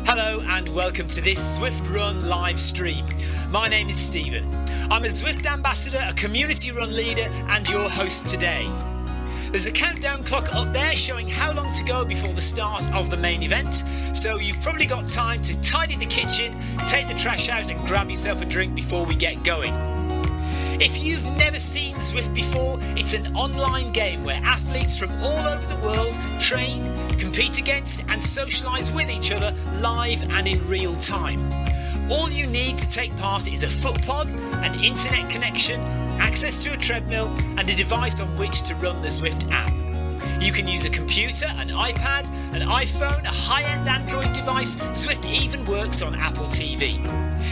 Hello and welcome to this Zwift Run live stream. My name is Stephen. I'm a Zwift ambassador, a community run leader and your host today. There's a countdown clock up there showing how long to go before the start of the main event, so you've probably got time to tidy the kitchen, take the trash out and grab yourself a drink before we get going. If you've never seen Zwift before, it's an online game where athletes from all over the world train, compete against and socialise with each other live and in real time. All you need to take part is a foot pod, an internet connection, access to a treadmill and a device on which to run the Zwift app. You can use a computer, an iPad, an iPhone, a high-end Android device. Zwift even works on Apple TV.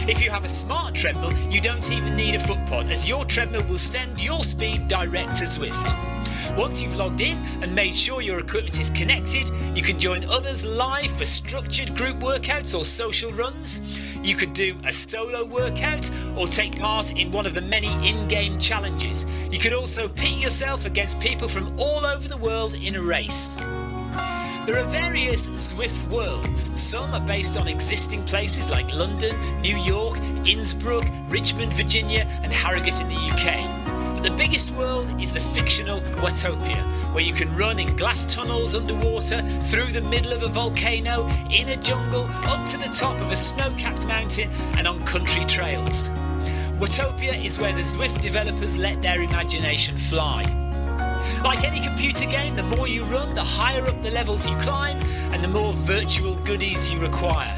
If you have a smart treadmill, you don't even need a foot pod, as your treadmill will send your speed direct to Zwift. Once you've logged in and made sure your equipment is connected, you can join others live for structured group workouts or social runs. You could do a solo workout or take part in one of the many in-game challenges. You could also pit yourself against people from all over the world in a race. There are various Zwift worlds. Some are based on existing places like London, New York, Innsbruck, Richmond, Virginia and Harrogate in the UK. But the biggest world is the fictional Watopia, where you can run in glass tunnels underwater, through the middle of a volcano, in a jungle, up to the top of a snow-capped mountain and on country trails. Watopia is where the Zwift developers let their imagination fly. Like any computer game, the more you run, the higher up the levels you climb and the more virtual goodies you require.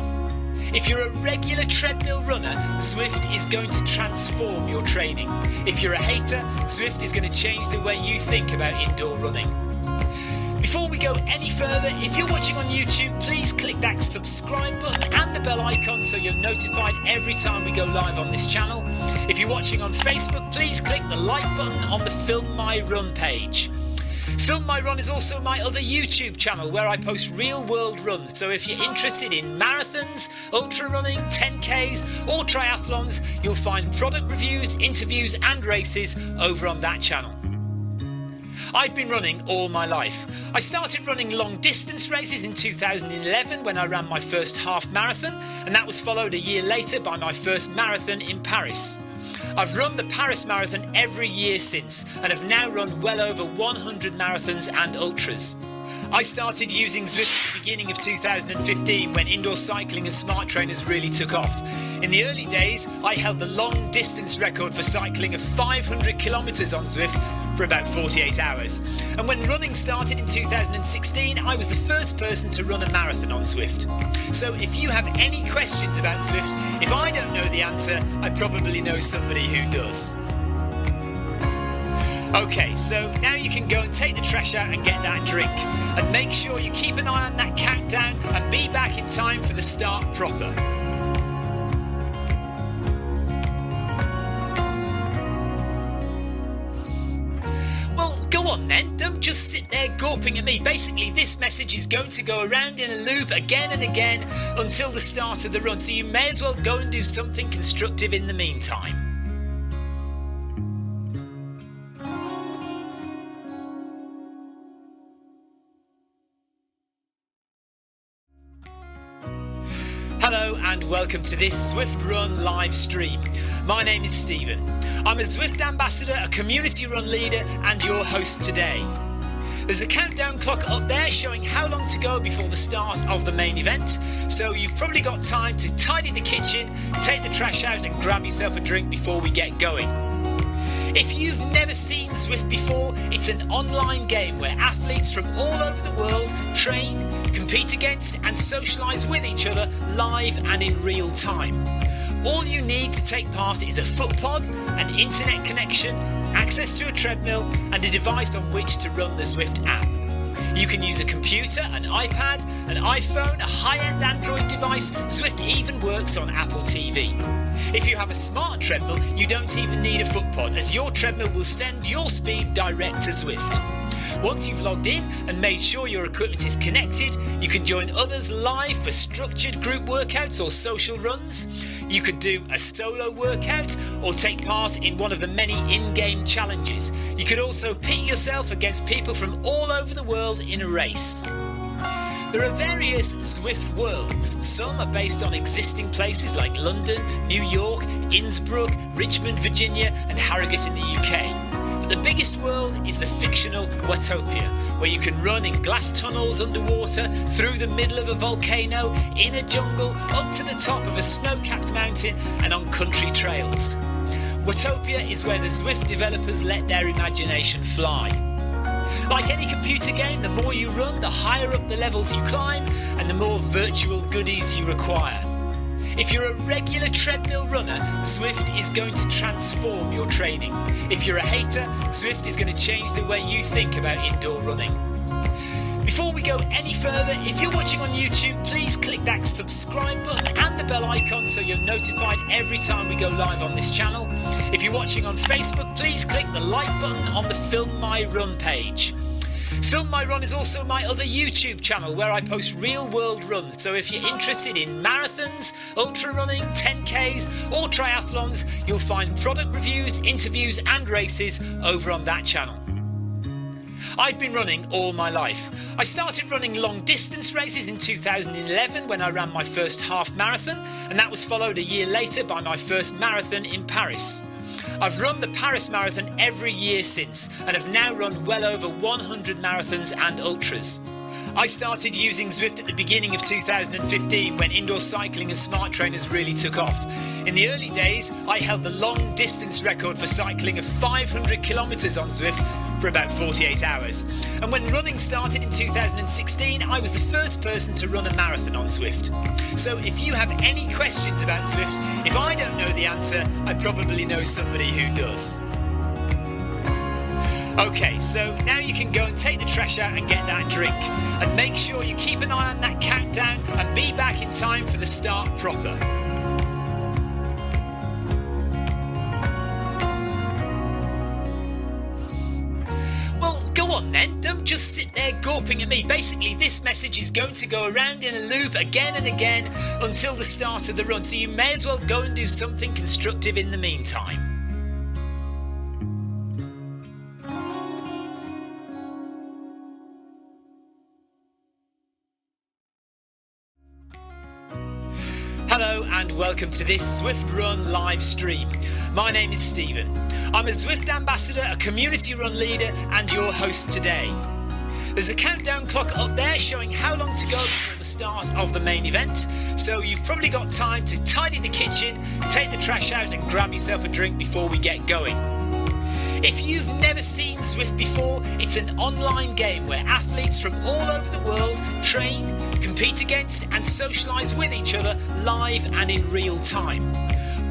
If you're a regular treadmill runner, Zwift is going to transform your training. If you're a hater, Zwift is going to change the way you think about indoor running. Before we go any further, if you're watching on YouTube, please click that subscribe button and the bell icon so you're notified every time we go live on this channel. If you're watching on Facebook, please click the like button on the Film My Run page. Film My Run is also my other YouTube channel where I post real world runs, so if you're interested in marathons, ultra running, 10Ks or triathlons, you'll find product reviews, interviews and races over on that channel. I've been running all my life. I started running long distance races in 2011 when I ran my first half marathon, and that was followed a year later by my first marathon in Paris. I've run the Paris Marathon every year since and have now run well over 100 marathons and ultras. I started using Zwift at the beginning of 2015 when indoor cycling and smart trainers really took off. In the early days, I held the long distance record for cycling of 500 kilometres on Zwift for about 48 hours. And when running started in 2016, I was the first person to run a marathon on Zwift. So if you have any questions about Zwift, if I don't know the answer, I probably know somebody who does. Okay, so now you can go and take the trash out and get that drink. And make sure you keep an eye on that countdown and be back in time for the start proper. Well, go on then, don't just sit there gawping at me. Basically, this message is going to go around in a loop again and again until the start of the run, so you may as well go and do something constructive in the meantime. Hello and welcome to this Zwift Run live stream. My name is Stephen. I'm a Zwift ambassador, a community run leader and your host today. There's a countdown clock up there showing how long to go before the start of the main event, so you've probably got time to tidy the kitchen, take the trash out and grab yourself a drink before we get going. If you've never seen Zwift before, it's an online game where athletes from all over the world train, compete against and socialise with each other live and in real time. All you need to take part is a foot pod, an internet connection, access to a treadmill and a device on which to run the Zwift app. You can use a computer, an iPad, an iPhone, a high-end Android device. Zwift even works on Apple TV. If you have a smart treadmill, you don't even need a foot pod, as your treadmill will send your speed direct to Zwift. Once you've logged in and made sure your equipment is connected, you can join others live for structured group workouts or social runs. You could do a solo workout or take part in one of the many in-game challenges. You could also pit yourself against people from all over the world in a race. There are various Zwift worlds. Some are based on existing places like London, New York, Innsbruck, Richmond, Virginia and Harrogate in the UK. But the biggest world is the fictional Watopia, where you can run in glass tunnels underwater, through the middle of a volcano, in a jungle, up to the top of a snow-capped mountain and on country trails. Watopia is where the Zwift developers let their imagination fly. Like any computer game, the more you run, the higher up the levels you climb and the more virtual goodies you require. If you're a regular treadmill runner, Zwift is going to transform your training. If you're a hater, Zwift is going to change the way you think about indoor running. Before we go any further, if you're watching on YouTube, please click that subscribe button and the bell icon so you're notified every time we go live on this channel. If you're watching on Facebook, please click the like button on the Film My Run page. Film My Run is also my other YouTube channel where I post real world runs, so if you're interested in marathons, ultra running, 10Ks or triathlons, you'll find product reviews, interviews and races over on that channel. I've been running all my life. I started running long distance races in 2011 when I ran my first half marathon, and that was followed a year later by my first marathon in Paris. I've run the Paris Marathon every year since and have now run well over 100 marathons and ultras. I started using Zwift at the beginning of 2015 when indoor cycling and smart trainers really took off. In the early days, I held the long distance record for cycling of 500 kilometres on Zwift for about 48 hours. And when running started in 2016, I was the first person to run a marathon on Zwift. So if you have any questions about Zwift, if I don't know the answer, I probably know somebody who does. Okay, so now you can go and take the trash out and get that drink. And make sure you keep an eye on that countdown and be back in time for the start proper. Well, go on then, don't just sit there gawping at me. Basically, this message is going to go around in a loop again and again until the start of the run, so you may as well go and do something constructive in the meantime. Hello and welcome to this Zwift Run live stream. My name is Stephen. I'm a Zwift ambassador, a community run leader and your host today. There's a countdown clock up there showing how long to go before the start of the main event, so you've probably got time to tidy the kitchen, take the trash out and grab yourself a drink before we get going. If you've never seen Zwift before, it's an online game where athletes from all over the world train, compete against and socialise with each other live and in real time.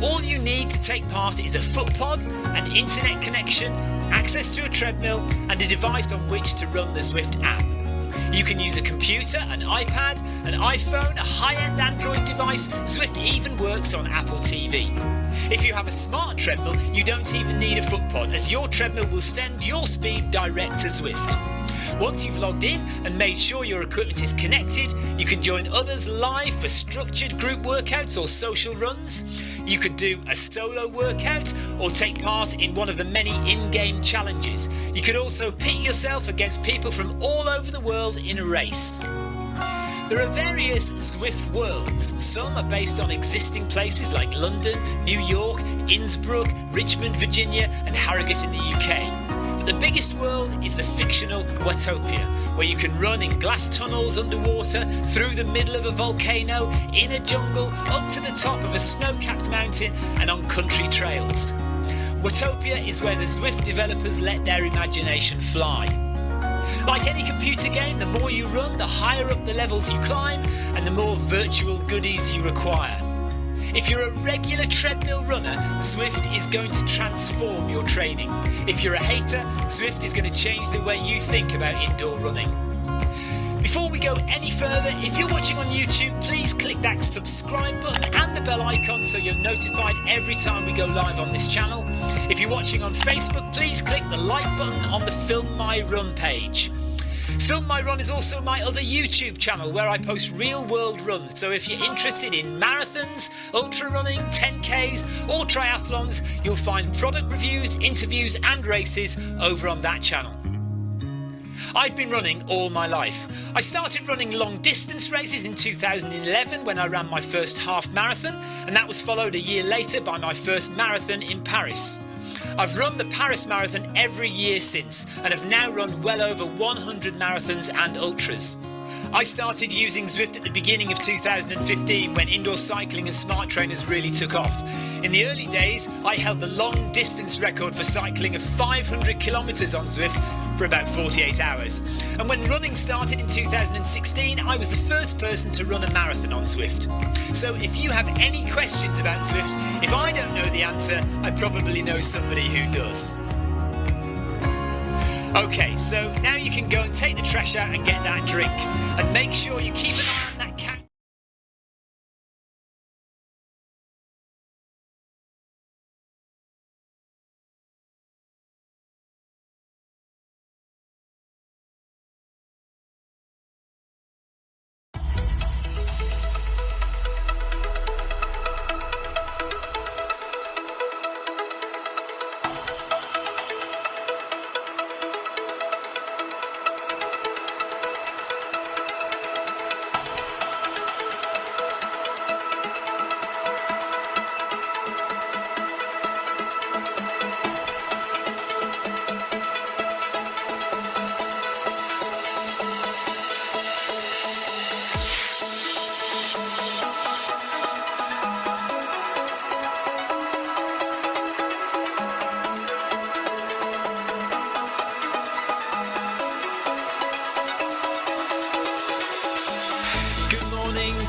All you need to take part is a foot pod, an internet connection, access to a treadmill and a device on which to run the Zwift app. You can use a computer, an iPad, an iPhone, a high-end Android device. Zwift even works on Apple TV. If you have a smart treadmill, you don't even need a foot pod, as your treadmill will send your speed direct to Zwift. Once you've logged in and made sure your equipment is connected, you can join others live for structured group workouts or social runs. You could do a solo workout or take part in one of the many in-game challenges. You could also pit yourself against people from all over the world in a race. There are various Zwift worlds. Some are based on existing places like London, New York, Innsbruck, Richmond, Virginia and Harrogate in the UK. But the biggest world is the fictional Watopia, where you can run in glass tunnels underwater, through the middle of a volcano, in a jungle, up to the top of a snow-capped mountain and on country trails. Watopia is where the Zwift developers let their imagination fly. Like any computer game, the more you run, the higher up the levels you climb and the more virtual goodies you require. If you're a regular treadmill runner, Zwift is going to transform your training. If you're a hater, Zwift is going to change the way you think about indoor running. Before we go any further, if you're watching on YouTube, please click that subscribe button and the bell icon so you're notified every time we go live on this channel. If you're watching on Facebook, please click the like button on the Film My Run page. Film My Run is also my other YouTube channel where I post real world runs, so if you're interested in marathons, ultra running, 10Ks or triathlons, you'll find product reviews, interviews and races over on that channel. I've been running all my life. I started running long distance races in 2011 when I ran my first half marathon, and that was followed a year later by my first marathon in Paris. I've run the Paris Marathon every year since and have now run well over 100 marathons and ultras. I started using Zwift at the beginning of 2015 when indoor cycling and smart trainers really took off. In the early days, I held the long distance record for cycling of 500 kilometres on Zwift for about 48 hours. And when running started in 2016, I was the first person to run a marathon on Zwift. So if you have any questions about Zwift, if I don't know the answer, I probably know somebody who does. Okay, so now you can go and take the trash out and get that drink. And make sure you keep an eye on that cat.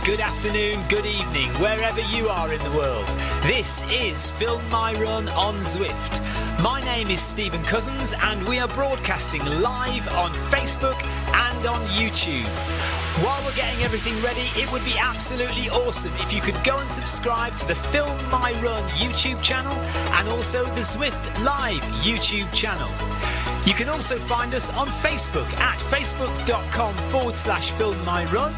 Good afternoon, good evening, wherever you are in the world. This is Film My Run on Zwift. My name is Stephen Cousins and we are broadcasting live on Facebook and on YouTube. While we're getting everything ready, it would be absolutely awesome if you could go and subscribe to the Film My Run YouTube channel and also the Zwift Live YouTube channel. You can also find us on Facebook at facebook.com/filmmyrun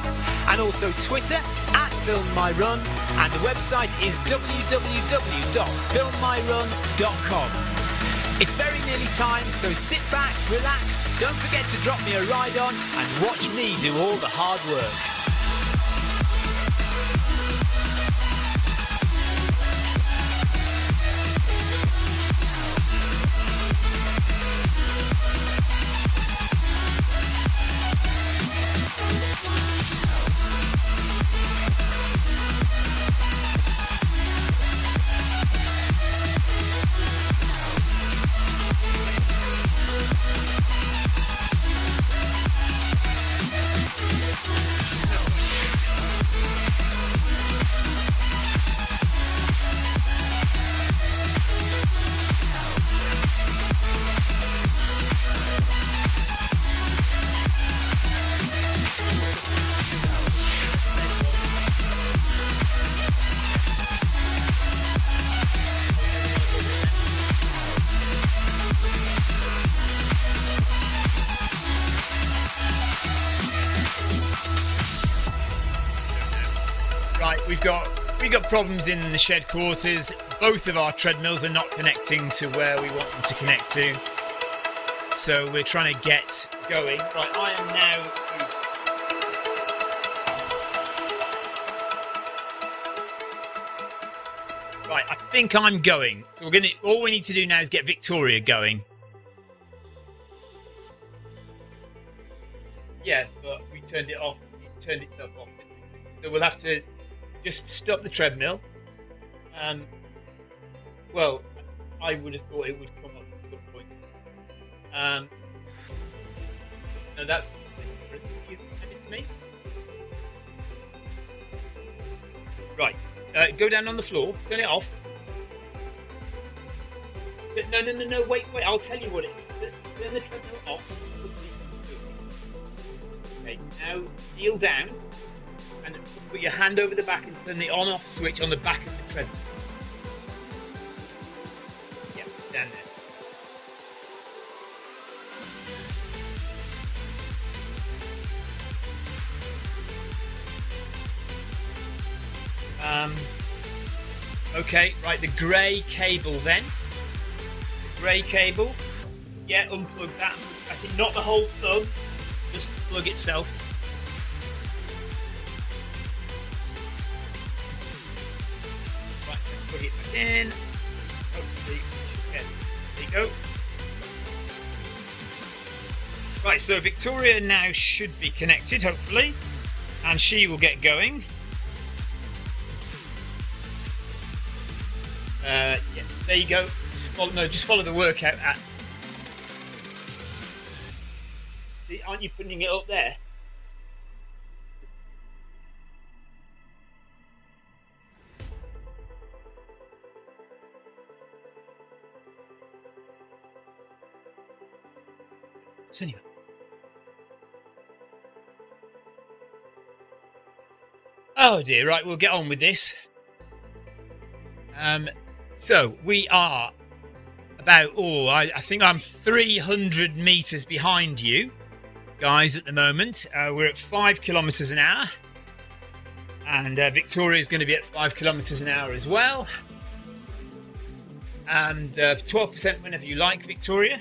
and also Twitter at filmmyrun, and the website is www.filmmyrun.com. It's very nearly time, so sit back, relax, don't forget to drop me a ride on and watch me do all the hard work. We've got problems in the shed quarters. Both of our treadmills are not connecting to where we want them to connect to. So we're trying to get going. Right, I am now. Right, I think I'm going. So all we need to do now is get Victoria going. Yeah, but we turned it off. We turned it off. So we'll have to just stop the treadmill. Well, I would have thought it would come up at some point. No, that's you send it to me. Right, go down on the floor. Turn it off. No. Wait. I'll tell you what it is. Turn the treadmill off. Okay, now kneel down. And put your hand over the back and turn the on-off switch on the back of the treadmill. Yeah, down there. Okay, right, the grey cable then. The grey cable. Yeah, unplug that. I think not the whole plug, just the plug itself. Right, plug it back in. Hopefully, we should get it. There you go. Right, so Victoria now should be connected, hopefully, and she will get going. Yeah, there you go. Just follow the workout. Aren't you putting it up there? Anyway. Oh dear, right, we'll get on with this. So we are about, I think I'm 300 meters behind you guys at the moment. We're at 5 kilometers an hour, and Victoria is going to be at 5 kilometers an hour as well. And 12% whenever you like, Victoria.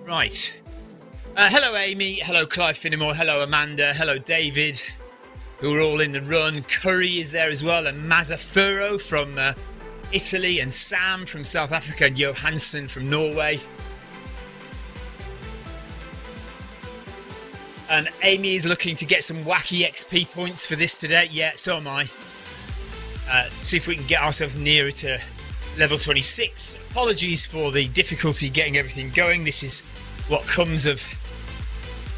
Right. Hello, Amy. Hello, Clive Finnemore. Hello, Amanda. Hello, David, who are all in the run. Curry is there as well, and Mazafuro from Italy, and Sam from South Africa, and Johansson from Norway. And Amy is looking to get some wacky XP points for this today. Yeah, so am I. See if we can get ourselves nearer to level 26. Apologies for the difficulty getting everything going. This is what comes of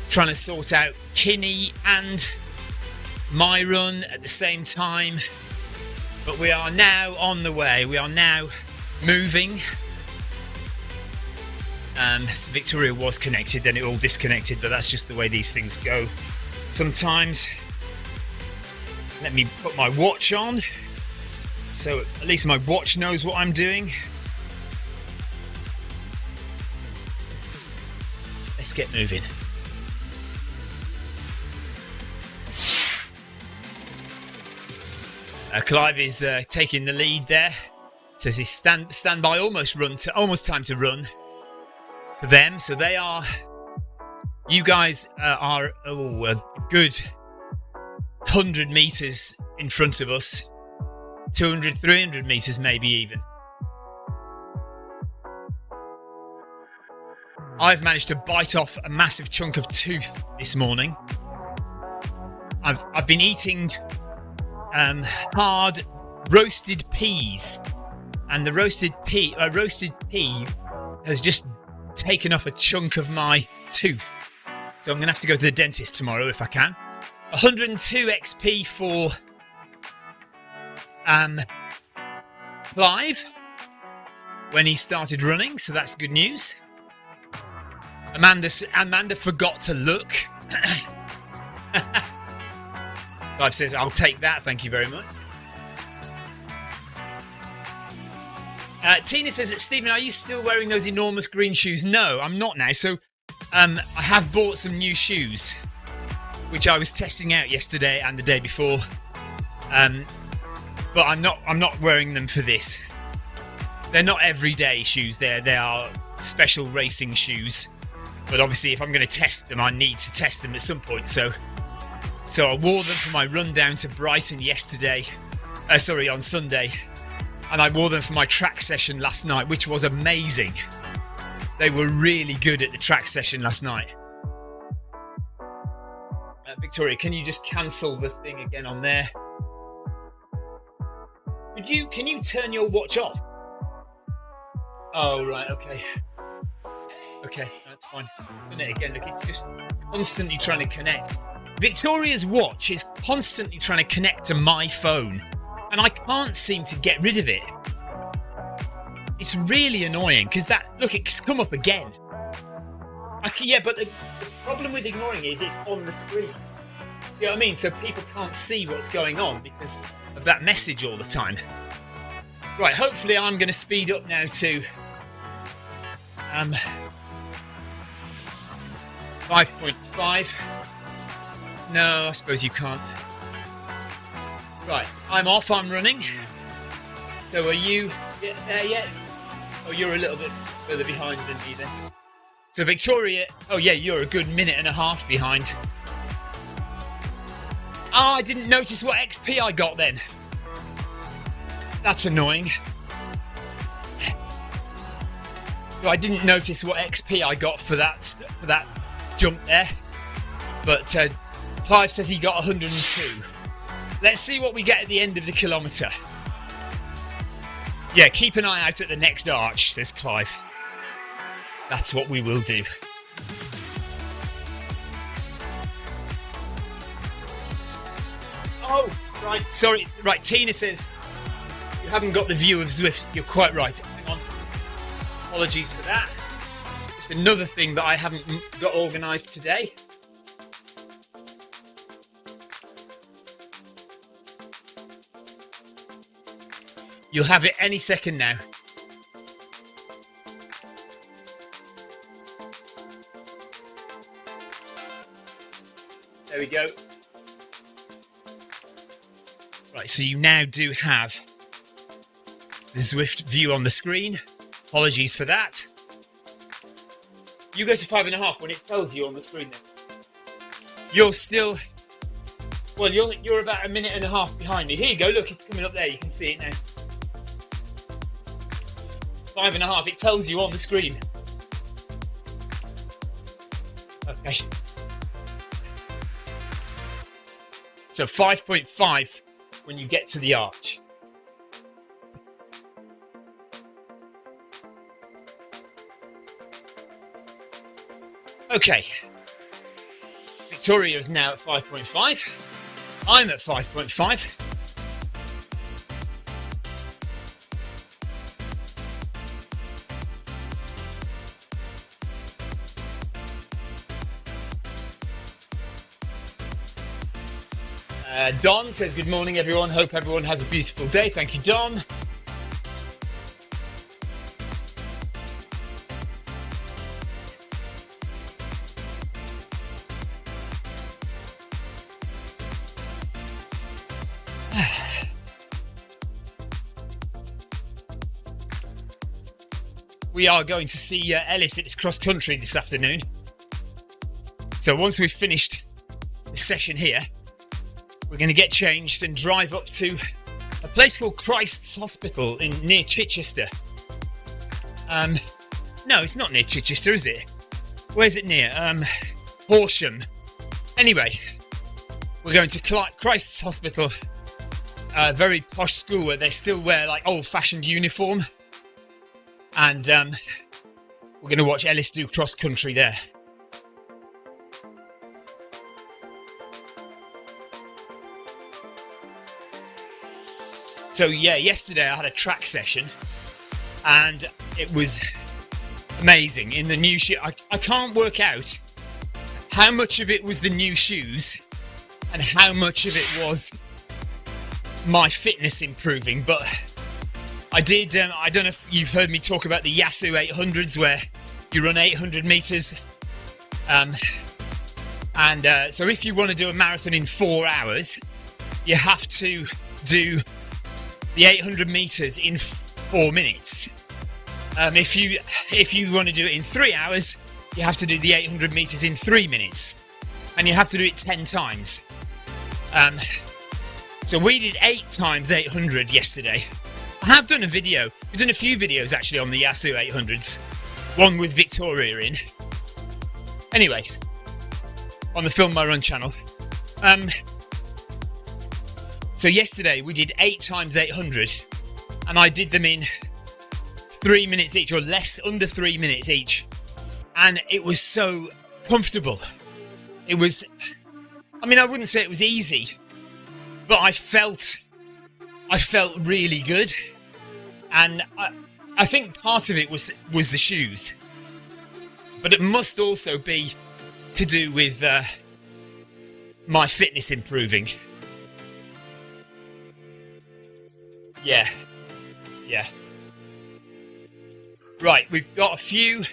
trying to sort out Kinni and my run at the same time. But we are now on the way. We are now moving. So Victoria was connected, then it all disconnected, but that's just the way these things go sometimes. Let me put my watch on, so at least my watch knows what I'm doing. Let's get moving. Clive is taking the lead there. Says he's stand by, almost time to run for them. So they are, you guys are a good 100 meters in front of us, 200, 300 meters maybe even. I've managed to bite off a massive chunk of tooth this morning. I've been eating hard roasted peas, and the roasted pea has just taken off a chunk of my tooth. So I'm going to have to go to the dentist tomorrow if I can. 102 XP for Clive when he started running, so that's good news. Amanda forgot to look. Clive says, I'll take that, thank you very much. Tina says, Stephen, are you still wearing those enormous green shoes? No, I'm not now. So I have bought some new shoes, which I was testing out yesterday and the day before. But I'm not wearing them for this. They're not everyday shoes. They are special racing shoes. But obviously, if I'm going to test them, I need to test them at some point. So I wore them for my run down to Brighton yesterday. On Sunday. And I wore them for my track session last night, which was amazing. They were really good at the track session last night. Victoria, can you just cancel the thing again on there? Can you turn your watch off? Oh, right, okay. Okay, that's fine. Turn it again. Look, it's just constantly trying to connect. Victoria's watch is constantly trying to connect to my phone, and I can't seem to get rid of it. It's really annoying because look, it's come up again. Yeah, but the problem with ignoring it is it's on the screen. You know what I mean? So people can't see what's going on because of that message all the time. Right, hopefully I'm going to speed up now to 5.5. No, I suppose you can't. Right, I'm off, I'm running. So are you there yet? Oh, you're a little bit further behind than me then. So Victoria, oh yeah, you're a good minute and a half behind. Ah, I didn't notice what XP I got then. That's annoying. So I didn't notice what XP I got for that jump there. But Clive says he got 102. Let's see what we get at the end of the kilometre. Yeah, keep an eye out at the next arch, says Clive. That's what we will do. Oh, right, sorry. Right, Tina says, you haven't got the view of Zwift. You're quite right. Hang on. Apologies for that. Just another thing that I haven't got organised today. You'll have it any second now. There we go. Right, so you now do have the Zwift view on the screen. Apologies for that. You go to 5.5 when it tells you on the screen then. You're still... Well, you're about a minute and a half behind me. Here you go, look, it's coming up there. You can see it now. 5.5, it tells you on the screen. Okay. So 5.5 when you get to the arch. Okay. Victoria is now at 5.5. I'm at 5.5. Don says, good morning, everyone. Hope everyone has a beautiful day. Thank you, Don. We are going to see Ellis at his cross country this afternoon. So once we've finished the session here, we're going to get changed and drive up to a place called Christ's Hospital near Chichester. No, it's not near Chichester, is it? Where's it near? Horsham. Anyway, we're going to Christ's Hospital, a very posh school where they still wear like old-fashioned uniform. And we're going to watch Ellis do cross country there. So yeah, yesterday I had a track session and it was amazing. In the new shoe, I can't work out how much of it was the new shoes and how much of it was my fitness improving, but I did, I don't know if you've heard me talk about the Yasu 800s where you run 800 metres. So if you want to do a marathon in 4 hours, you have to do the 800 metres in 4 minutes. If you want to do it in 3 hours, you have to do the 800 metres in 3 minutes. And you have to do it 10 times. So we did 8 times 800 yesterday. I have done a video. We've done a few videos actually on the Yasu 800s. One with Victoria in. Anyway, on the Film My Run channel. So yesterday we did 8 times 800 and I did them in 3 minutes each, or less, under 3 minutes each. And it was so comfortable. It was, I mean, I wouldn't say it was easy, but I felt really good. And I think part of it was the shoes, but it must also be to do with my fitness improving. Yeah. Right, we've got a few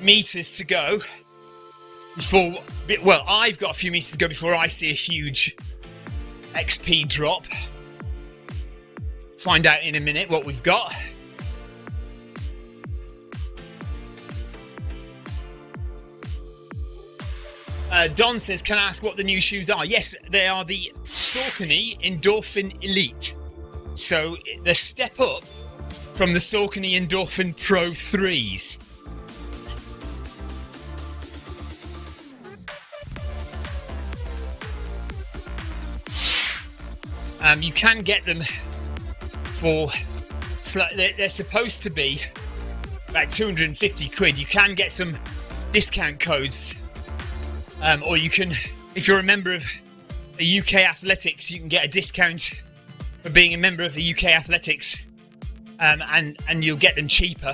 meters to go before, well, I've got a few meters to go before I see a huge XP drop. Find out in a minute what we've got. Don says, can I ask what the new shoes are? Yes, they are the Saucony Endorphin Elite. So the step up from the Saucony Endorphin Pro 3s. You can get them for, they're supposed to be about 250 quid. You can get some discount codes, or you can, if you're a member of the UK Athletics, you can get a discount for being a member of the UK Athletics, and you'll get them cheaper.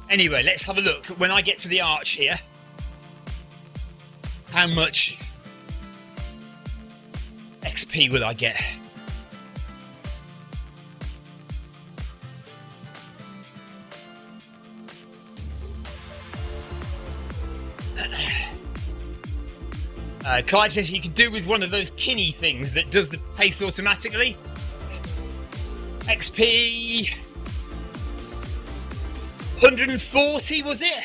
Anyway, let's have a look. When I get to the arch here, how much XP will I get? Clive says he could do with one of those Kinni things that does the pace automatically. XP 140, was it?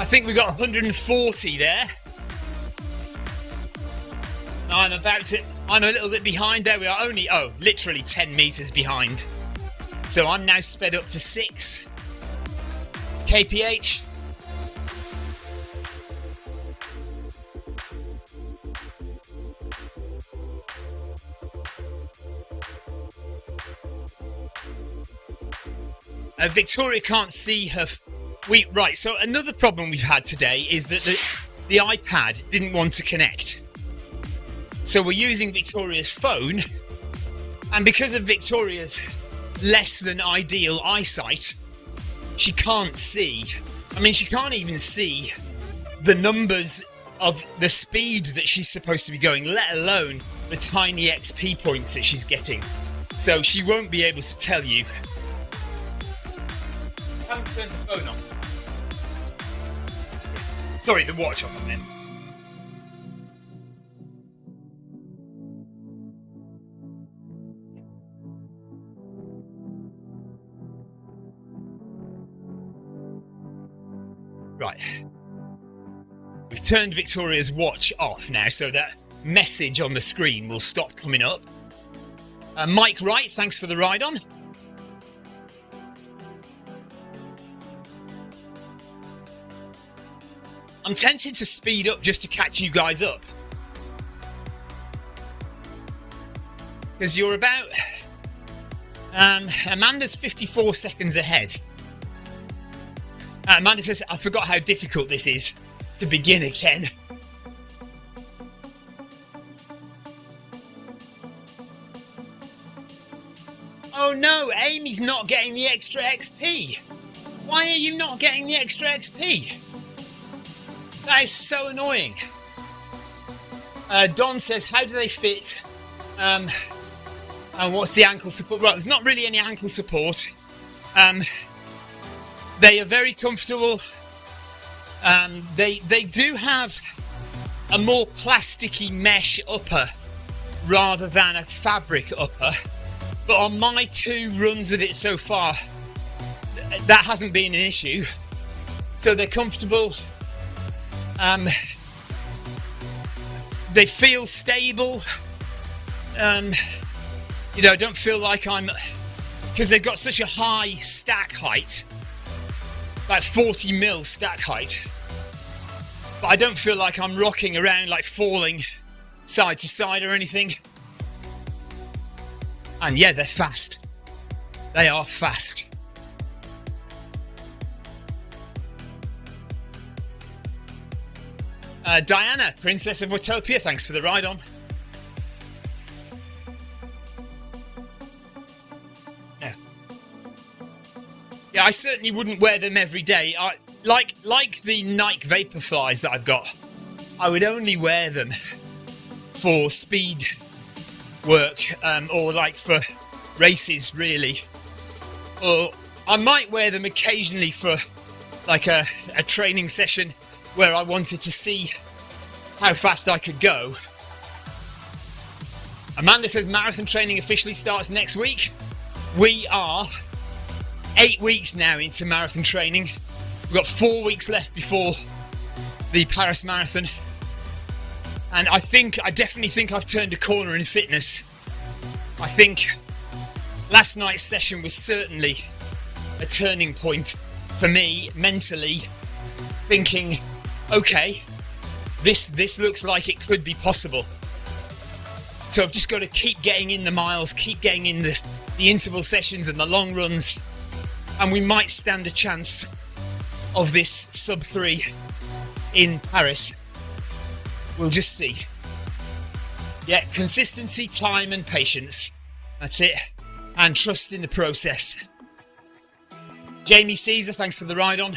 I think we got 140 there. I'm a little bit behind. There we are, only, literally 10 meters behind. So I'm now sped up to 6 kph. Victoria can't see her. Right, so another problem we've had today is that the iPad didn't want to connect. So we're using Victoria's phone, and because of Victoria's less than ideal eyesight, she can't see. I mean, she can't even see the numbers of the speed that she's supposed to be going, let alone the tiny XP points that she's getting. So she won't be able to tell you. I haven't turned the phone on. Sorry, the watch on, I meant. Right. We've turned Victoria's watch off now, so that message on the screen will stop coming up. Mike Wright, thanks for the ride on. I'm tempted to speed up just to catch you guys up. Because you're about... Amanda's 54 seconds ahead. Amanda says, I forgot how difficult this is to begin again. Oh no, Amy's not getting the extra XP. Why are you not getting the extra XP? That is so annoying. Don says, how do they fit? And what's the ankle support? Well, there's not really any ankle support. They are very comfortable. They do have a more plasticky mesh upper rather than a fabric upper. But on my 2 runs with it so far, that hasn't been an issue. So they're comfortable. They feel stable. You know, I don't feel like I'm... Because they've got such a high stack height. Like 40 mil stack height. But I don't feel like I'm rocking around, like falling side to side or anything. And yeah, they're fast. They are fast. Diana, Princess of Watopia, thanks for the ride on. No. Yeah, I certainly wouldn't wear them every day. Like the Nike Vaporflies that I've got, I would only wear them for speed work, or like for races, really. Or I might wear them occasionally for like a training session where I wanted to see how fast I could go. Amanda says marathon training officially starts next week. We are 8 weeks now into marathon training. We've got 4 weeks left before the Paris Marathon. And I definitely think I've turned a corner in fitness. I think last night's session was certainly a turning point for me mentally, thinking, okay, this looks like it could be possible. So I've just got to keep getting in the miles, keep getting in the interval sessions and the long runs, and we might stand a chance of this sub 3 in Paris. We'll just see. Yeah, consistency, time and patience. That's it. And trust in the process. Jamie Caesar, thanks for the ride on.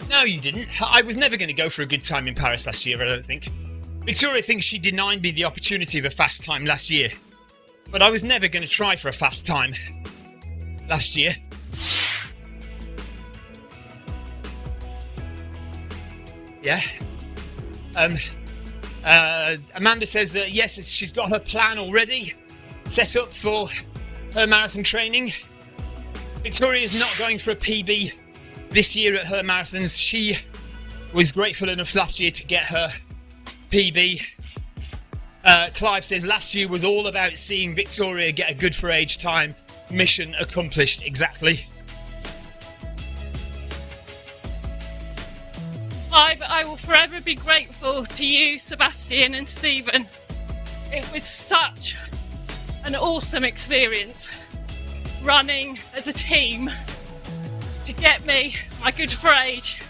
No, you didn't. I was never going to go for a good time in Paris last year, I don't think. Victoria thinks she denied me the opportunity of a fast time last year. But I was never going to try for a fast time last year. Yeah. Amanda says yes, she's got her plan already set up for her marathon training. Victoria's not going for a PB this year at her marathons. She was grateful enough last year to get her PB. Clive says last year was all about seeing Victoria get a good for age time. Mission accomplished. Exactly. I will forever be grateful to you, Sebastian and Stephen. It was such an awesome experience running as a team to get me my good for age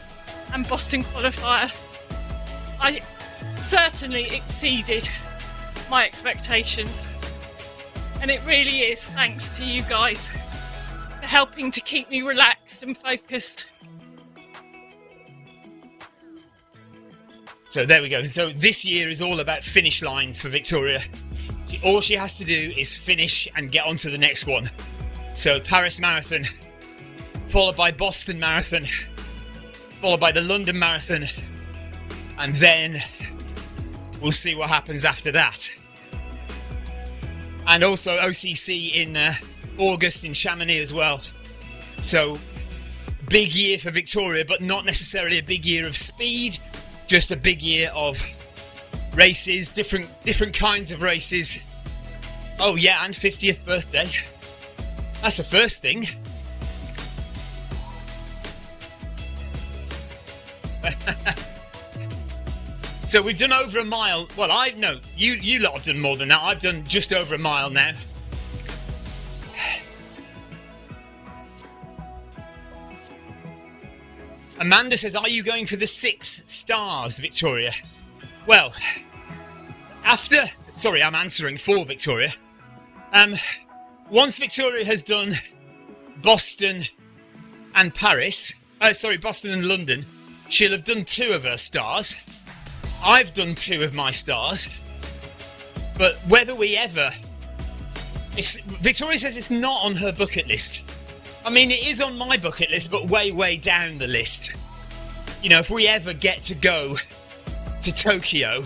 and Boston qualifier. I certainly exceeded my expectations, and it really is thanks to you guys for helping to keep me relaxed and focused. So there we go. So this year is all about finish lines for Victoria. All she has to do is finish and get on to the next one. So Paris Marathon, followed by Boston Marathon, followed by the London Marathon, and then we'll see what happens after that. And also OCC in August in Chamonix as well. So big year for Victoria, but not necessarily a big year of speed. Just a big year of races, different kinds of races. Oh yeah, and 50th birthday. That's the first thing. So we've done over a mile. Well, you lot have done more than that. I've done just over a mile now. Amanda says, are you going for the 6 stars, Victoria? Well, I'm answering for Victoria. Once Victoria has done Boston and Boston and London, she'll have done 2 of her stars. I've done 2 of my stars. But whether we ever... Victoria says it's not on her bucket list. I mean, it is on my bucket list, but way, way down the list. You know, if we ever get to go to Tokyo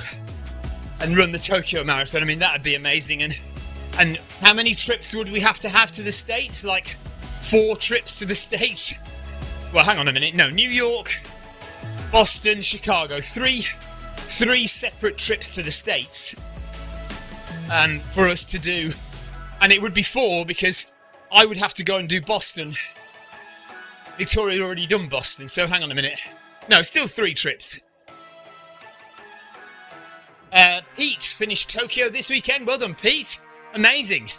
and run the Tokyo Marathon, I mean, that'd be amazing. And how many trips would we have to the States? Like 4 trips to the States? Well, hang on a minute. No, New York, Boston, Chicago. 3 separate trips to the States for us to do. And it would be 4 because I would have to go and do Boston. Victoria had already done Boston, so hang on a minute. No, still 3 trips. Pete finished Tokyo this weekend. Well done, Pete. Amazing.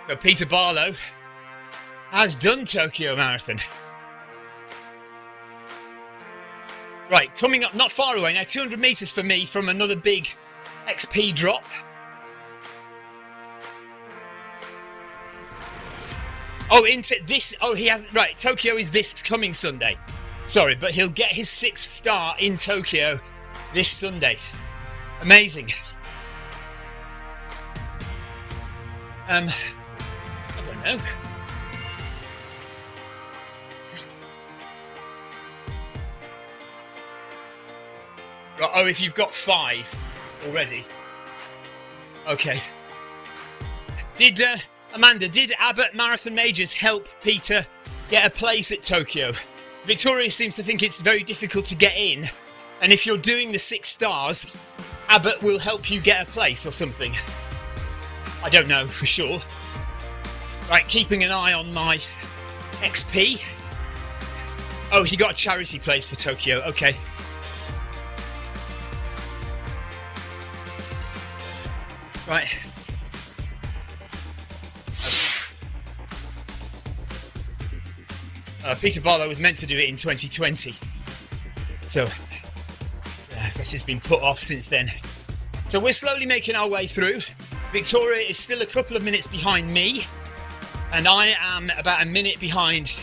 So Peter Barlow has done Tokyo Marathon. Right, coming up not far away now, 200 metres for me from another big XP drop. Oh, he has, right, Tokyo is this coming Sunday. Sorry, but he'll get his 6th star in Tokyo this Sunday. Amazing. I don't know. Oh, if you've got 5 already. Okay. Amanda, did Abbott Marathon Majors help Peter get a place at Tokyo? Victoria seems to think it's very difficult to get in, and if you're doing the 6 stars, Abbott will help you get a place or something. I don't know for sure. Right, keeping an eye on my XP. Oh, he got a charity place for Tokyo, okay. Right. Peter Barlow was meant to do it in 2020. So, I guess it's been put off since then. So we're slowly making our way through. Victoria is still a couple of minutes behind me. And I am about a minute behind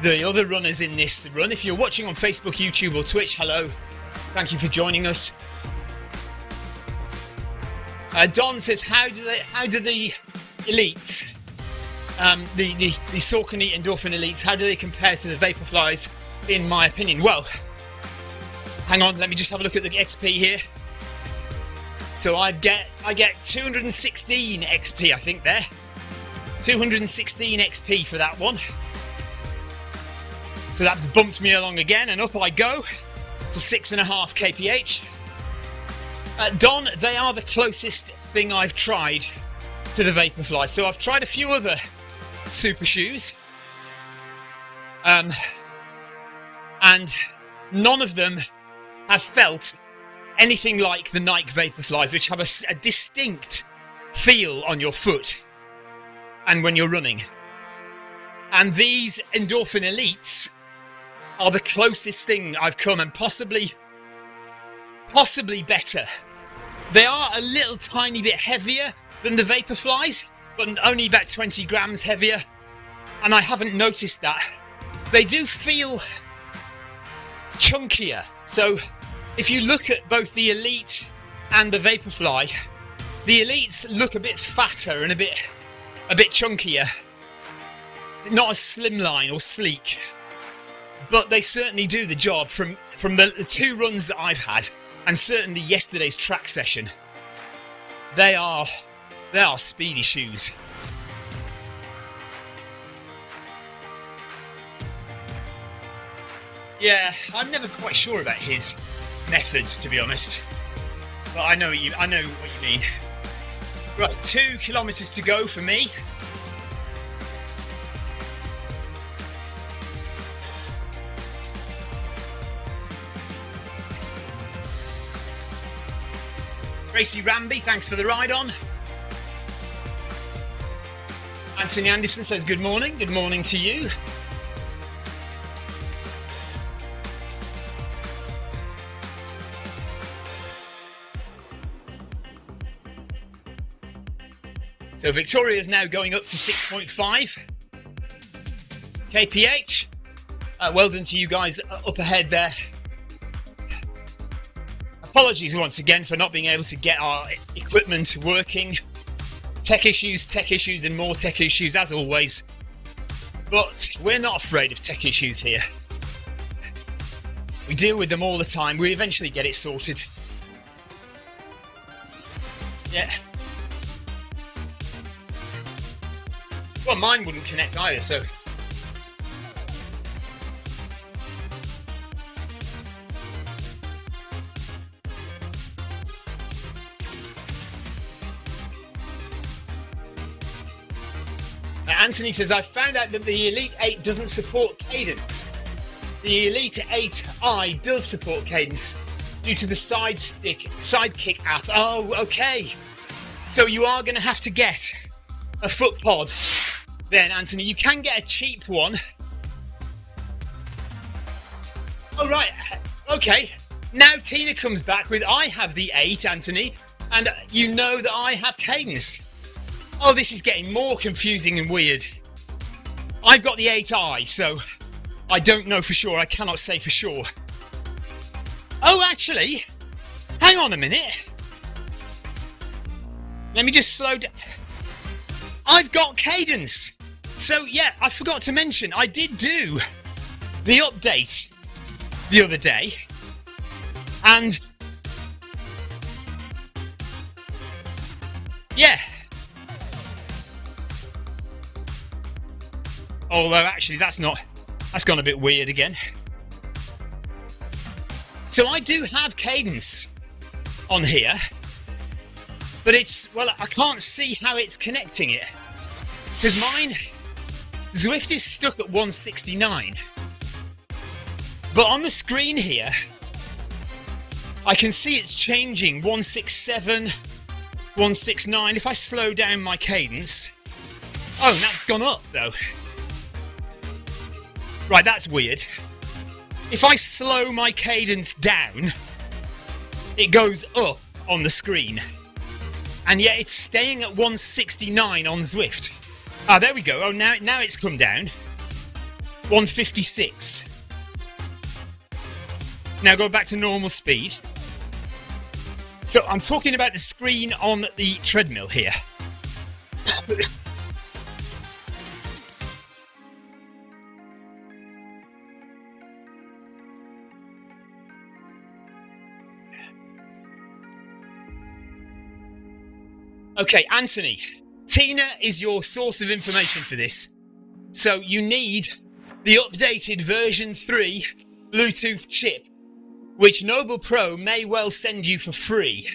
the other runners in this run. If you're watching on Facebook, YouTube or Twitch, hello. Thank you for joining us. Don says, how do the elites, the Saucony Endorphin elites, how do they compare to the Vaporflies, in my opinion? Well, hang on, let me just have a look at the XP here. So I get 216 XP, I think there. 216 XP for that one. So that's bumped me along again, and up I go to 6.5 kph. Don, they are the closest thing I've tried to the Vaporfly. So I've tried a few other super shoes, and none of them have felt anything like the Nike Vaporflies, which have a distinct feel on your foot and when you're running. And these Endorphin Elites are the closest thing I've come, and possibly better. They are a little tiny bit heavier than the Vaporflies, but only about 20 grams heavier, and I haven't noticed that. They do feel chunkier. So if you look at both the Elite and the Vaporfly, the Elites look a bit fatter and a bit chunkier, not as slimline or sleek, but they certainly do the job. From the 2 runs that I've had, and certainly yesterday's track session, they are speedy shoes. Yeah, I'm never quite sure about his methods, to be honest, but I know what you mean. Right, 2 kilometers to go for me. Tracy Ramby, thanks for the ride on. Anthony Anderson says good morning. Good morning to you. So Victoria is now going up to 6.5 kph. Well done to you guys up ahead there. Apologies once again for not being able to get our equipment working. Tech issues, and more tech issues as always. But we're not afraid of tech issues here. We deal with them all the time. We eventually get it sorted. Yeah. Well, mine wouldn't connect either, so... Anthony says, I found out that the Elite 8 doesn't support cadence. The Elite 8i does support cadence due to the sidekick app. Oh, okay. So you are going to have to get a foot pod then, Anthony. You can get a cheap one. Oh, right. Okay. Now Tina comes back with, I have the 8, Anthony, and you know that I have cadence. Oh, this is getting more confusing and weird. I've got the 8i, so I don't know for sure. I cannot say for sure. Oh, actually, hang on a minute. Let me just slow down. I've got cadence. So, yeah, I forgot to mention, I did do the update the other day. And Yeah. Although actually that's gone a bit weird again. So I do have cadence on here, but I can't see how it's connecting it. Because mine, Zwift is stuck at 169. But on the screen here, I can see it's changing 167, 169. If I slow down my cadence, oh, now it's gone up though. Right, that's weird. If I slow my cadence down, it goes up on the screen. And yet it's staying at 169 on Zwift. Ah, there we go. Oh, now it's come down. 156. Now go back to normal speed. So I'm talking about the screen on the treadmill here. Okay, Anthony, Tina is your source of information for this. So you need the updated version 3 Bluetooth chip, which Noble Pro may well send you for free.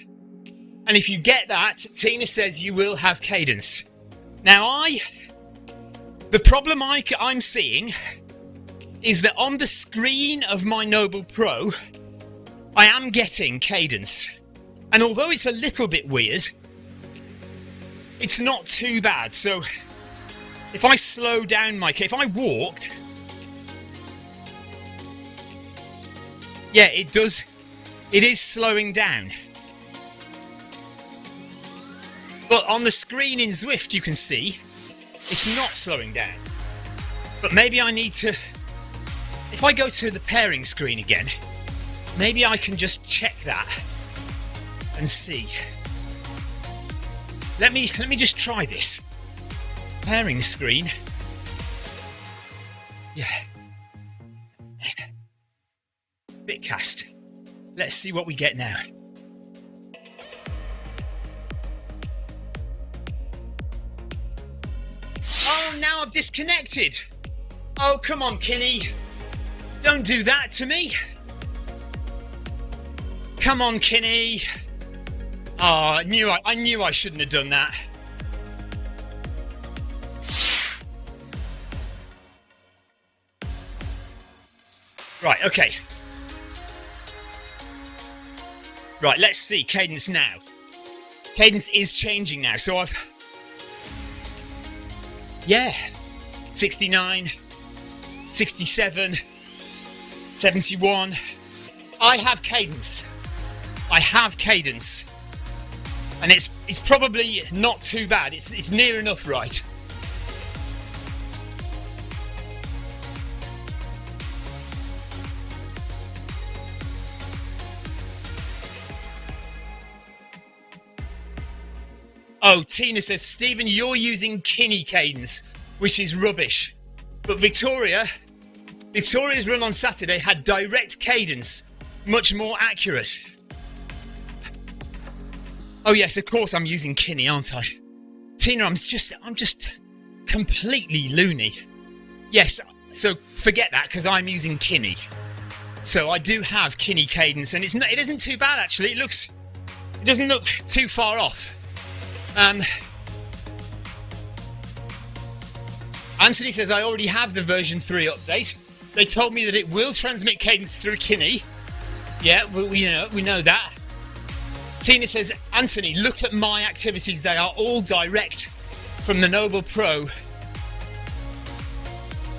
And if you get that, Tina says you will have cadence. Now the problem I'm seeing is that on the screen of my Noble Pro, I am getting cadence. And although it's a little bit weird, it's not too bad. So if I slow down if I walk, yeah, it is slowing down. But on the screen in Zwift, you can see it's not slowing down. But maybe I need to, if I go to the pairing screen again, maybe I can just check that and see. Let me just try this. Pairing screen. Yeah. Bitcast. Let's see what we get now. Oh, now I've disconnected. Oh, come on, Kinni. Don't do that to me. Come on, Kinni. Oh, I knew I shouldn't have done that. Right, okay. Right, let's see cadence now. Cadence is changing now, so yeah, 69, 67, 71. I have cadence. And it's probably not too bad. It's near enough right. Oh, Tina says, Stephen, you're using Kinni cadence, which is rubbish. But Victoria's run on Saturday had direct cadence, much more accurate. Oh yes, of course I'm using Kinni, aren't I? Tina, I'm just completely loony. Yes, so forget that because I'm using Kinni. So I do have Kinni cadence, and it isn't too bad actually. It doesn't look too far off. Anthony says I already have the version 3 update. They told me that it will transmit cadence through Kinni. Yeah, we know that. Tina says, Anthony, look at my activities. They are all direct from the Noble Pro.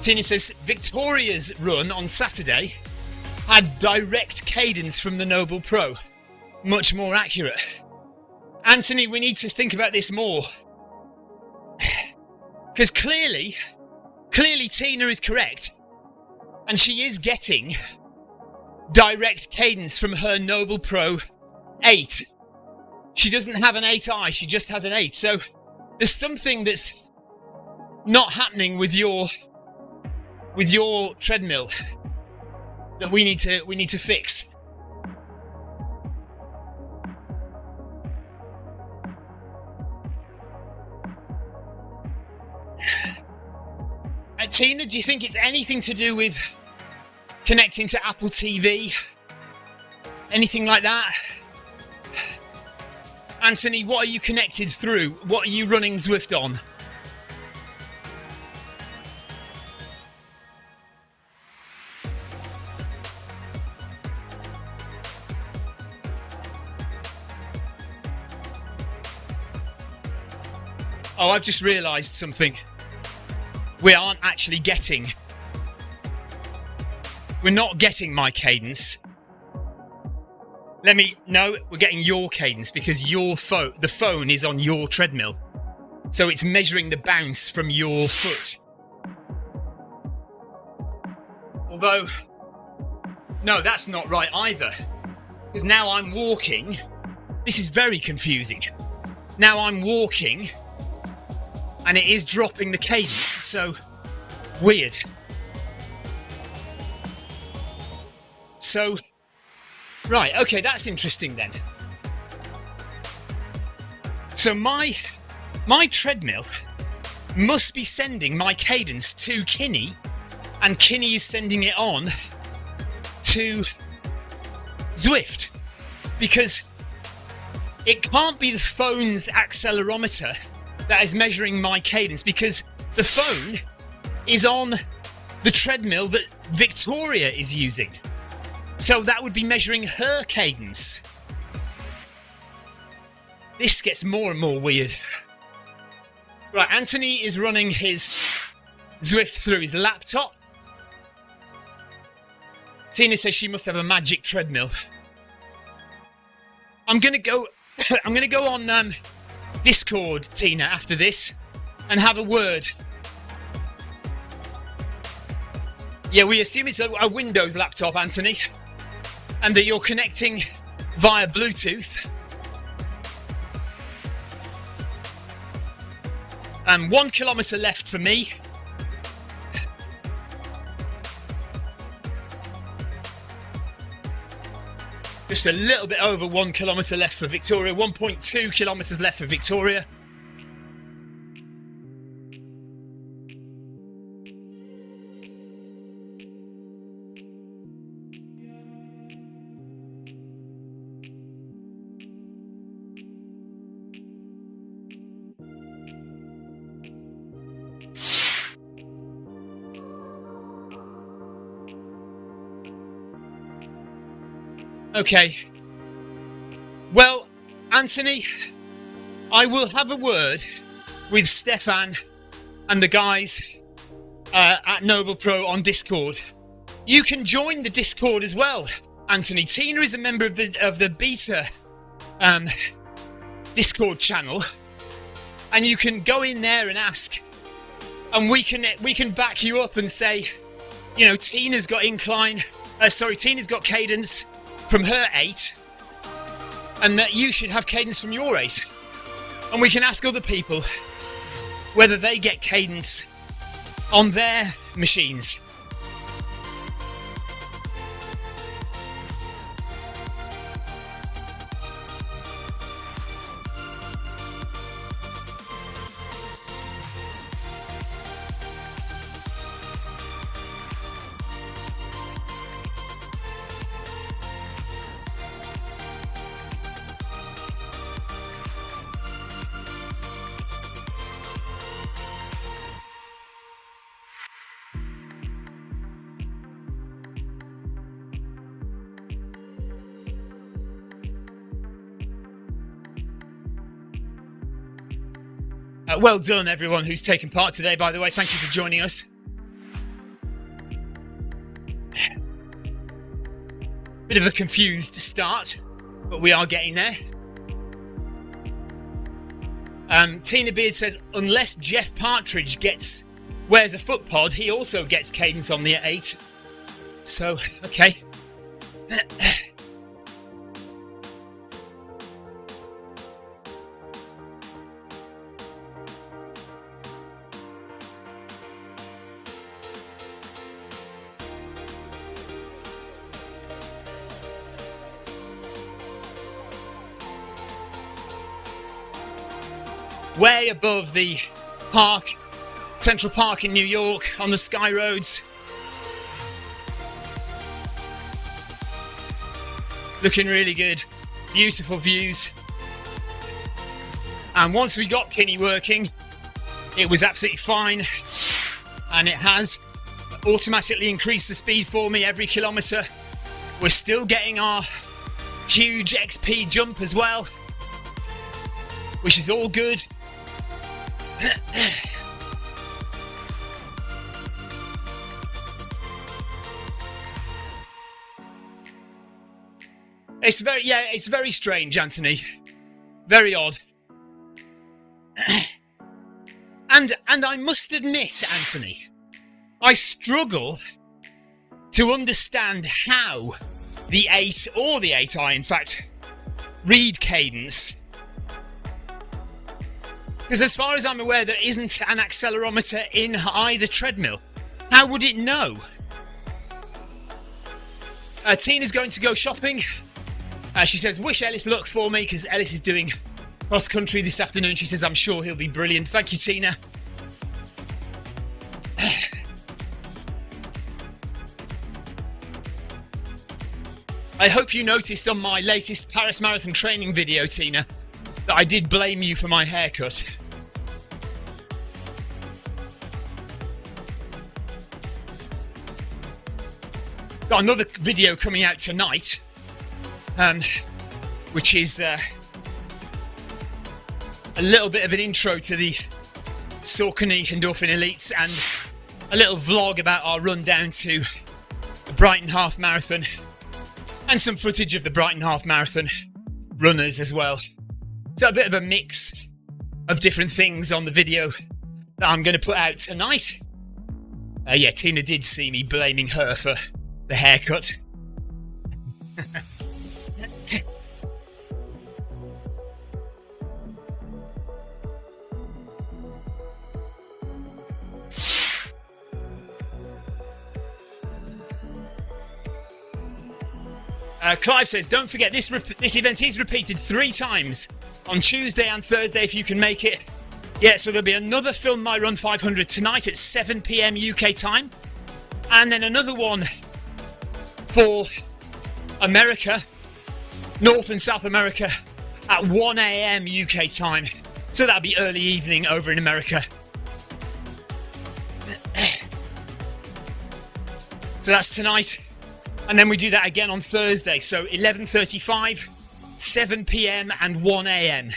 Tina says, Victoria's run on Saturday had direct cadence from the Noble Pro. Much more accurate. Anthony, we need to think about this more. Because clearly Tina is correct. And she is getting direct cadence from her Noble Pro 8. She doesn't have an 8i, she just has an 8. So there's something that's not happening with your treadmill that we need to fix. Tina, do you think it's anything to do with connecting to Apple TV? Anything like that? Anthony, what are you connected through? What are you running Zwift on? Oh, I've just realised something. We aren't actually getting... We're not getting my cadence. No, we're getting your cadence because the phone is on your treadmill. So it's measuring the bounce from your foot. Although, no, that's not right either. Because now I'm walking. This is very confusing. Now I'm walking and it is dropping the cadence. So, weird. So... Right, okay, that's interesting then. So my treadmill must be sending my cadence to Kinni, and Kinni is sending it on to Zwift, because it can't be the phone's accelerometer that is measuring my cadence, because the phone is on the treadmill that Victoria is using. So that would be measuring her cadence. This gets more and more weird. Right, Anthony is running his Zwift through his laptop. Tina says she must have a magic treadmill. I'm gonna go on Discord, Tina, after this, and have a word. Yeah, we assume it's a Windows laptop, Anthony. And that you're connecting via Bluetooth. 1 kilometre left for me. Just a little bit over 1 kilometre left for Victoria. 1.2 kilometres left for Victoria. Okay. Well, Anthony, I will have a word with Stefan and the guys at Noble Pro on Discord. You can join the Discord as well, Anthony. Tina is a member of the beta Discord channel, and you can go in there and ask, and we can back you up and say, you know, Tina's got Tina's got cadence from her 8, and that you should have cadence from your 8. And we can ask other people whether they get cadence on their machines. Well done, everyone who's taken part today, by the way. Thank you for joining us. Bit of a confused start, but we are getting there. Tina Beard says, unless Jeff Partridge wears a foot pod, he also gets cadence on the 8. So, okay. Way above the park Central Park in New York, on the Sky Roads. Looking really good. Beautiful views. And once we got Kinni working, it was absolutely fine. And it has automatically increased the speed for me every kilometre. We're still getting our huge XP jump as well, which is all good. It's very strange, Anthony. Very odd. And I must admit, Anthony, I struggle to understand how the 8 or the 8i, in fact, read cadence. Because as far as I'm aware, there isn't an accelerometer in either treadmill. How would it know? Tina's going to go shopping. She says, wish Ellis luck for me, because Ellis is doing cross country this afternoon. She says, I'm sure he'll be brilliant. Thank you, Tina. I hope you noticed on my latest Paris Marathon training video, Tina, that I did blame you for my haircut. Got another video coming out tonight, which is a little bit of an intro to the Saucony Endorphin Elites and a little vlog about our run down to the Brighton Half Marathon and some footage of the Brighton Half Marathon runners as well. So a bit of a mix of different things on the video that I'm going to put out tonight. Yeah, Tina did see me blaming her for the haircut. Clive says, don't forget, this event is repeated 3 times on Tuesday and Thursday if you can make it. Yeah, so there'll be another Film My Run 500 tonight at 7 PM UK time. And then another one for America, North and South America, at 1 AM UK time. So that'll be early evening over in America. So that's tonight. And then we do that again on Thursday. So 11:35, 7 PM and 1 AM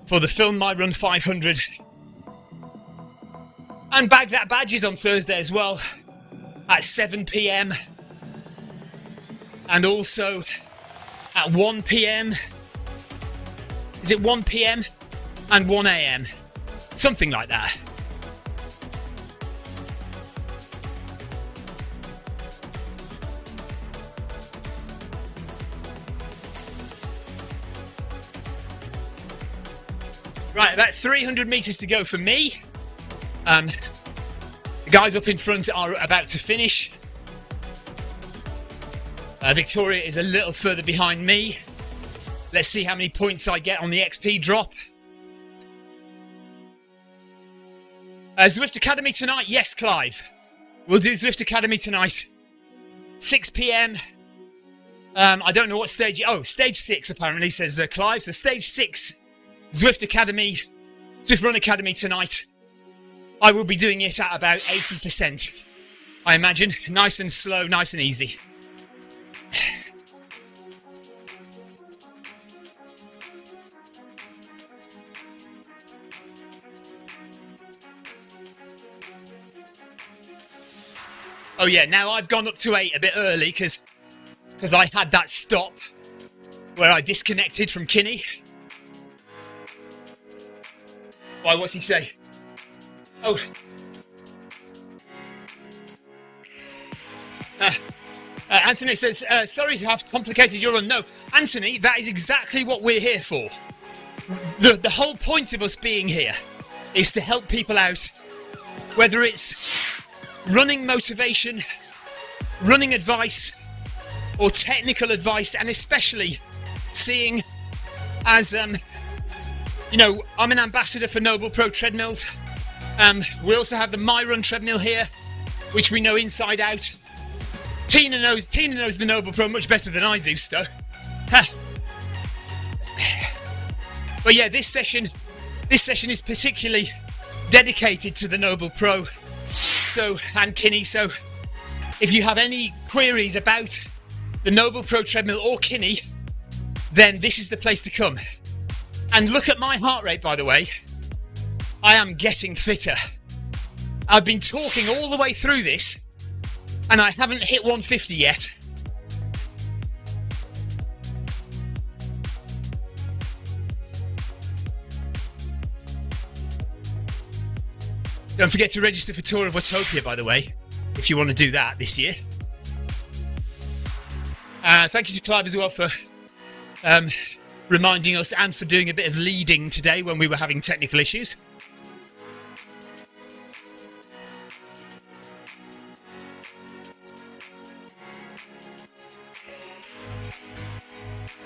for the Film My Run 500. And Bag That Badges on Thursday as well at 7 PM. And also at 1 PM. Is it 1 PM and 1 AM? Something like that. Right, about 300 metres to go for me. The guys up in front are about to finish. Victoria is a little further behind me. Let's see how many points I get on the XP drop. Zwift Academy tonight. Yes, Clive. We'll do Zwift Academy tonight. 6 PM. I don't know what stage... Oh, stage 6 apparently, says Clive. So stage 6. Zwift Academy, Zwift Run Academy tonight. I will be doing it at about 80%, I imagine. Nice and slow, nice and easy. Oh yeah, now I've gone up to 8 a bit early because I had that stop where I disconnected from Kinni. Why, what's he say? Oh. Anthony says, sorry to have complicated your run. No, Anthony, that is exactly what we're here for. The whole point of us being here is to help people out, whether it's running motivation, running advice, or technical advice, and especially seeing as... you know, I'm an ambassador for Noble Pro Treadmills. We also have the My Run treadmill here, which we know inside out. Tina knows the Noble Pro much better than I do, so. But yeah, this session is particularly dedicated to the Noble Pro, and Kinni. So, if you have any queries about the Noble Pro treadmill or Kinni, then this is the place to come. And look at my heart rate, by the way. I am getting fitter. I've been talking all the way through this, and I haven't hit 150 yet. Don't forget to register for Tour of Watopia, by the way, if you want to do that this year. Thank you to Clive as well for reminding us and for doing a bit of leading today when we were having technical issues.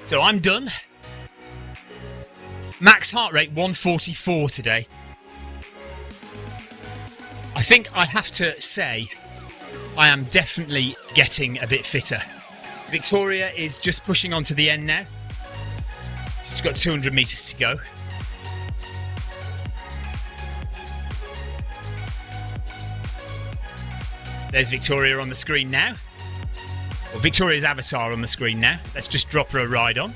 So I'm done. Max heart rate 144 today. I think I have to say I am definitely getting a bit fitter. Victoria is just pushing on to the end now. She's got 200 metres to go. There's Victoria on the screen now. Well, Victoria's avatar on the screen now. Let's just drop her a ride on.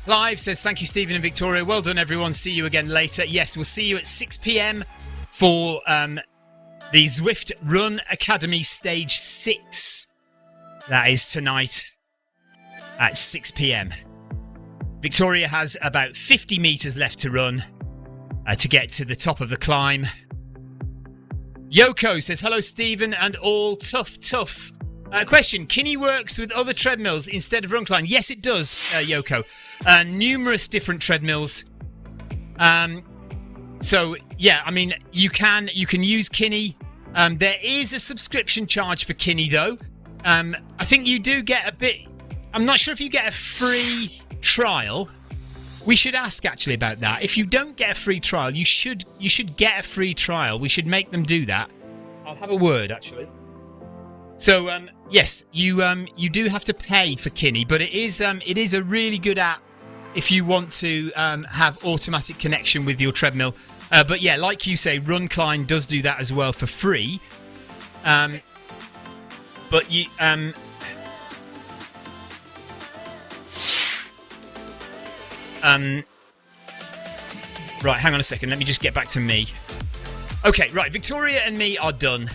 Clive says, thank you, Stephen and Victoria. Well done, everyone. See you again later. Yes, we'll see you at 6 p.m. for the Zwift Run Academy Stage 6. That is tonight at 6 p.m. Victoria has about 50 metres left to run to get to the top of the climb. Yoko says, hello, Stephen and all. Tough. Question, Kinni works with other treadmills instead of Runcline? Yes, it does, Yoko. Numerous different treadmills. So, yeah, I mean, you can use Kinni. There is a subscription charge for Kinni, though. I think you do get a bit... I'm not sure if you get a free trial. We should ask, actually, about that. If you don't get a free trial, you should get a free trial. We should make them do that. I'll have a word, actually. So, yes, you do have to pay for Kinni, but it is a really good app if you want to have automatic connection with your treadmill. But yeah, like you say, Runcline does do that as well for free. But you right, hang on a second. Let me just get back to me. Okay, right. Victoria and me are done.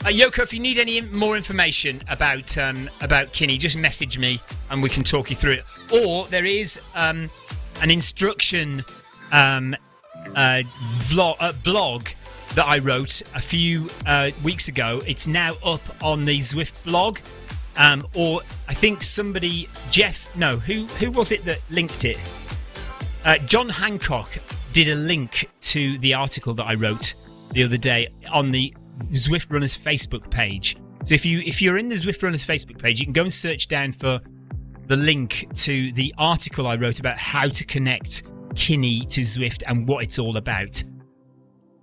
Yoko, if you need any more information about Kinni, just message me and we can talk you through it. Or there is an instruction blog that I wrote a few weeks ago. It's now up on the Zwift blog. Or I think somebody, who was it that linked it? John Hancock did a link to the article that I wrote the other day on the Zwift Runners Facebook page. So if you're in the Zwift Runners Facebook page, you can go and search down for the link to the article I wrote about how to connect Kinni to Zwift and what it's all about.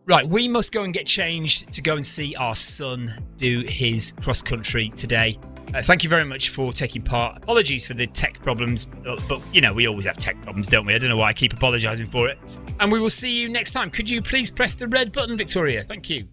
Right, we must go and get changed to go and see our son do his cross country today. Thank you very much for taking part. Apologies for the tech problems, but you know, we always have tech problems, don't we? I don't know why I keep apologising for it. And we will see you next time. Could you please press the red button, Victoria? Thank you.